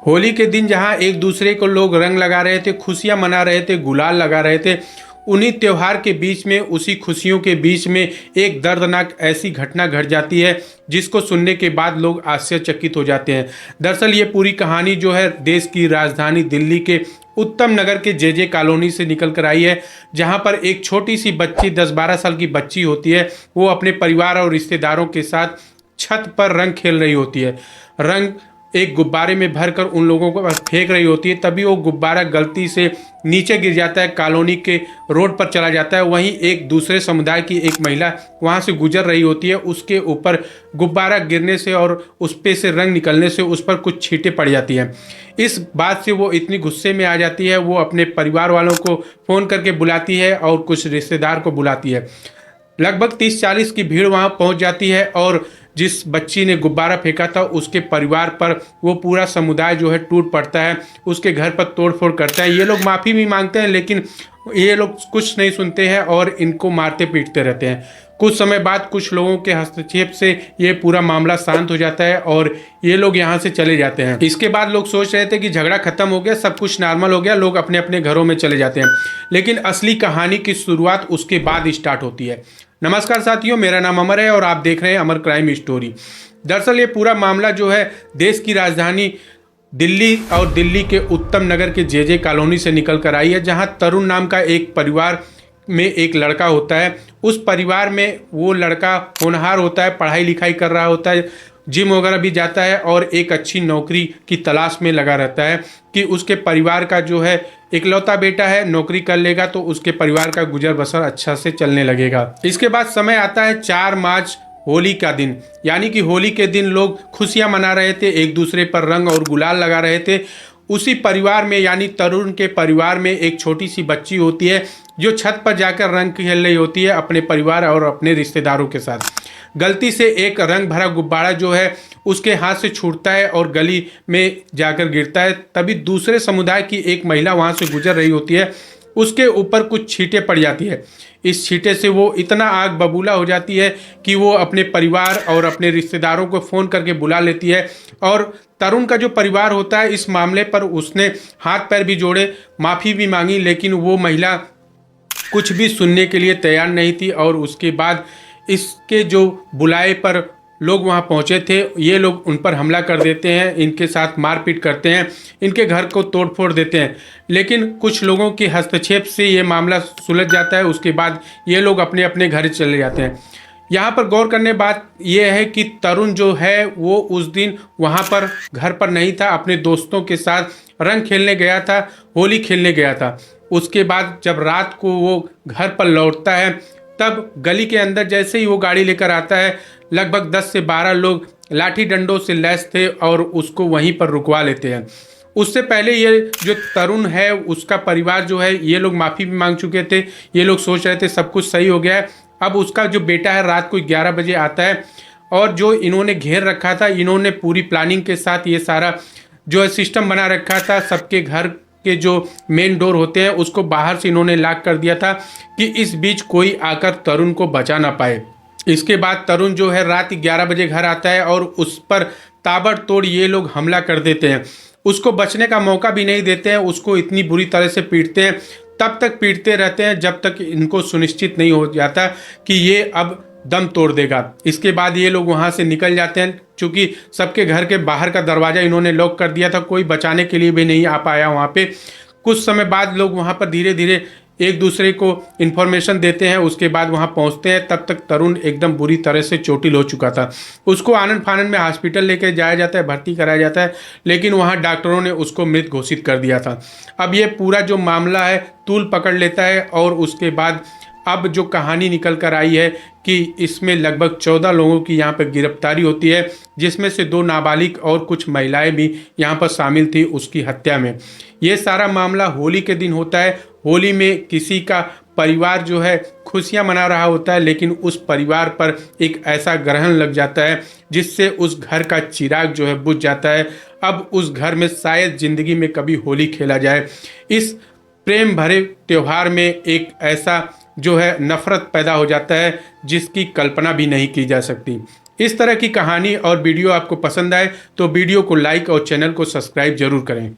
होली के दिन जहां एक दूसरे को लोग रंग लगा रहे थे, खुशियां मना रहे थे, गुलाल लगा रहे थे, उन्हीं त्योहार के बीच में, उसी खुशियों के बीच में एक दर्दनाक ऐसी घटना घट जाती है जिसको सुनने के बाद लोग आश्चर्यचकित हो जाते हैं। दरअसल ये पूरी कहानी जो है देश की राजधानी दिल्ली के उत्तम नगर के जे कॉलोनी से निकल कर आई है, जहां पर एक छोटी सी बच्ची 10-12 साल की बच्ची होती है। वो अपने परिवार और रिश्तेदारों के साथ छत पर रंग खेल रही होती है। रंग एक गुब्बारे में भरकर उन लोगों को फेंक रही होती है, तभी वो गुब्बारा गलती से नीचे गिर जाता है, कॉलोनी के रोड पर चला जाता है। वहीं एक दूसरे समुदाय की एक महिला वहां से गुजर रही होती है, उसके ऊपर गुब्बारा गिरने से और उस पे से रंग निकलने से उस पर कुछ छींटे पड़ जाती हैं। इस बात से वो इतनी गुस्से में आ जाती है, वो अपने परिवार वालों को फ़ोन करके बुलाती है और कुछ रिश्तेदार को बुलाती है। लगभग 30-40 की भीड़ वहां पहुंच जाती है और जिस बच्ची ने गुब्बारा फेंका था उसके परिवार पर वो पूरा समुदाय जो है टूट पड़ता है, उसके घर पर तोड़फोड़ करता है। ये लोग माफ़ी भी मांगते हैं, लेकिन ये लोग कुछ नहीं सुनते हैं और इनको मारते पीटते रहते हैं। कुछ समय बाद कुछ लोगों के हस्तक्षेप से ये पूरा मामला शांत हो जाता है और ये लोग यहाँ से चले जाते हैं। इसके बाद लोग सोच रहे थे कि झगड़ा खत्म हो गया, सब कुछ नॉर्मल हो गया, लोग अपने अपने घरों में चले जाते हैं। लेकिन असली कहानी की शुरुआत उसके बाद स्टार्ट होती है। नमस्कार साथियों, मेरा नाम अमर है और आप देख रहे हैं अमर क्राइम स्टोरी। दरअसल ये पूरा मामला जो है देश की राजधानी दिल्ली और दिल्ली के उत्तम नगर के जे कॉलोनी से निकल कर आई है, जहां तरुण नाम का एक परिवार में एक लड़का होता है। उस परिवार में वो लड़का होनहार होता है, पढ़ाई लिखाई कर रहा होता है, जिम वगैरह भी जाता है और एक अच्छी नौकरी की तलाश में लगा रहता है कि उसके परिवार का जो है इकलौता बेटा है, नौकरी कर लेगा तो उसके परिवार का गुजर बसर अच्छा से चलने लगेगा। इसके बाद समय आता है 4 मार्च, होली का दिन। यानी कि होली के दिन लोग खुशियां मना रहे थे, एक दूसरे पर रंग और गुलाल लगा रहे थे। उसी परिवार में यानी तरुण के परिवार में एक छोटी सी बच्ची होती है जो छत पर जाकर रंग खेल रही होती है अपने परिवार और अपने रिश्तेदारों के साथ। गलती से एक रंग भरा गुब्बारा जो है उसके हाथ से छूटता है और गली में जाकर गिरता है। तभी दूसरे समुदाय की एक महिला वहां से गुजर रही होती है, उसके ऊपर कुछ छींटे पड़ जाती है। इस छींटे से वो इतना आग बबूला हो जाती है कि वो अपने परिवार और अपने रिश्तेदारों को फ़ोन करके बुला लेती है। और तरुण का जो परिवार होता है इस मामले पर उसने हाथ पैर भी जोड़े, माफ़ी भी मांगी, लेकिन वो महिला कुछ भी सुनने के लिए तैयार नहीं थी। और उसके बाद इसके जो बुलाए पर लोग वहां पहुंचे थे, ये लोग उन पर हमला कर देते हैं, इनके साथ मारपीट करते हैं, इनके घर को तोड़फोड़ देते हैं। लेकिन कुछ लोगों के हस्तक्षेप से ये मामला सुलझ जाता है। उसके बाद ये लोग अपने अपने घर चले जाते हैं। यहाँ पर गौर करने बात यह है कि तरुण जो है वो उस दिन वहाँ पर घर पर नहीं था, अपने दोस्तों के साथ रंग खेलने गया था, होली खेलने गया था। उसके बाद जब रात को वो घर पर लौटता है तब गली के अंदर जैसे ही वो गाड़ी लेकर आता है, लगभग 10 से 12 लोग लाठी डंडों से लैस थे और उसको वहीं पर रुकवा लेते हैं। उससे पहले ये जो तरुण है उसका परिवार जो है ये लोग माफ़ी भी मांग चुके थे। ये लोग सोच रहे थे सब कुछ सही हो गया है। अब उसका जो बेटा है रात को 11 बजे आता है और जो इन्होंने घेर रखा था, इन्होंने पूरी प्लानिंग के साथ ये सारा जो है सिस्टम बना रखा था। सबके घर के जो मेन डोर होते हैं उसको बाहर से इन्होंने लॉक कर दिया था कि इस बीच कोई आकर तरुण को बचा ना पाए। इसके बाद तरुण जो है रात 11 बजे घर आता है और उस पर ताबड़तोड़ ये लोग हमला कर देते हैं। उसको बचने का मौका भी नहीं देते हैं, उसको इतनी बुरी तरह से पीटते हैं, तब तक पीटते रहते हैं जब तक इनको सुनिश्चित नहीं हो जाता कि ये अब दम तोड़ देगा। इसके बाद ये लोग वहाँ से निकल जाते हैं। चूँकि सबके घर के बाहर का दरवाज़ा इन्होंने लॉक कर दिया था, कोई बचाने के लिए भी नहीं आ पाया वहाँ पे। कुछ समय बाद लोग वहाँ पर धीरे धीरे एक दूसरे को इन्फॉर्मेशन देते हैं, उसके बाद वहाँ पहुँचते हैं। तब तक तरुण एकदम बुरी तरह से चोटिल हो चुका था। उसको आनन फानन में हॉस्पिटल लेकर जाया जाता है, भर्ती कराया जाता है, लेकिन वहाँ डॉक्टरों ने उसको मृत घोषित कर दिया था। अब ये पूरा जो मामला है तूल पकड़ लेता है और उसके बाद अब जो कहानी निकल कर आई है कि इसमें लगभग 14 लोगों की यहाँ पर गिरफ्तारी होती है, जिसमें से 2 नाबालिग और कुछ महिलाएं भी यहाँ पर शामिल थी उसकी हत्या में। ये सारा मामला होली के दिन होता है। होली में किसी का परिवार जो है खुशियाँ मना रहा होता है, लेकिन उस परिवार पर एक ऐसा ग्रहण लग जाता है जिससे उस घर का चिराग जो है बुझ जाता है। अब उस घर में शायद ज़िंदगी में कभी होली खेला जाए। इस प्रेम भरे त्यौहार में एक ऐसा जो है नफरत पैदा हो जाता है जिसकी कल्पना भी नहीं की जा सकती। इस तरह की कहानी और वीडियो आपको पसंद आए तो वीडियो को लाइक और चैनल को सब्सक्राइब जरूर करें।